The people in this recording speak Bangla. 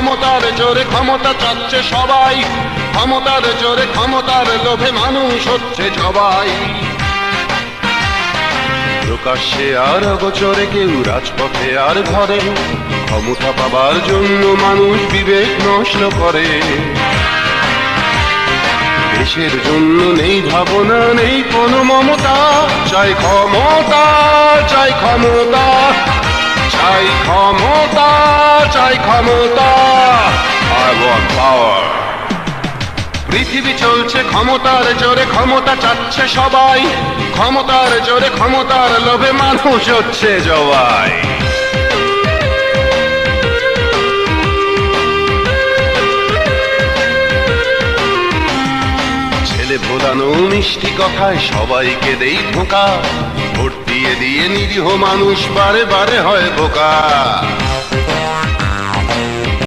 ক্ষমতার জোরে ক্ষমতা চাচ্ছে সবাই, ক্ষমতার জোরে ক্ষমতার লোভে মানুষ হচ্ছে সবাই। প্রকাশ্যে আর অগোচরে কেউ রাজপথে আর ঘরে, ক্ষমতা পাবার জন্য মানুষ বিবেক নষ্ট করে। দেশের জন্য নেই ভাবনা, নেই কোনো মমতা, চাই ক্ষমতা, চাই ক্ষমতা, চাই ক্ষমতা, চাই ক্ষমতা। I want power. পৃথিবী চলছে ক্ষমতার জোরে, ক্ষমতা চাচ্ছে সবাই, ক্ষমতার জোরে ক্ষমতার লোভে মানুষ হচ্ছে জবাই। ছেলে ভোলানো মিষ্টি কথায় সবাইকে দেই ধোঁকা, ভোট দিয়ে দিয়ে নিরীহ মানুষ বারে বারে হয় বোকা।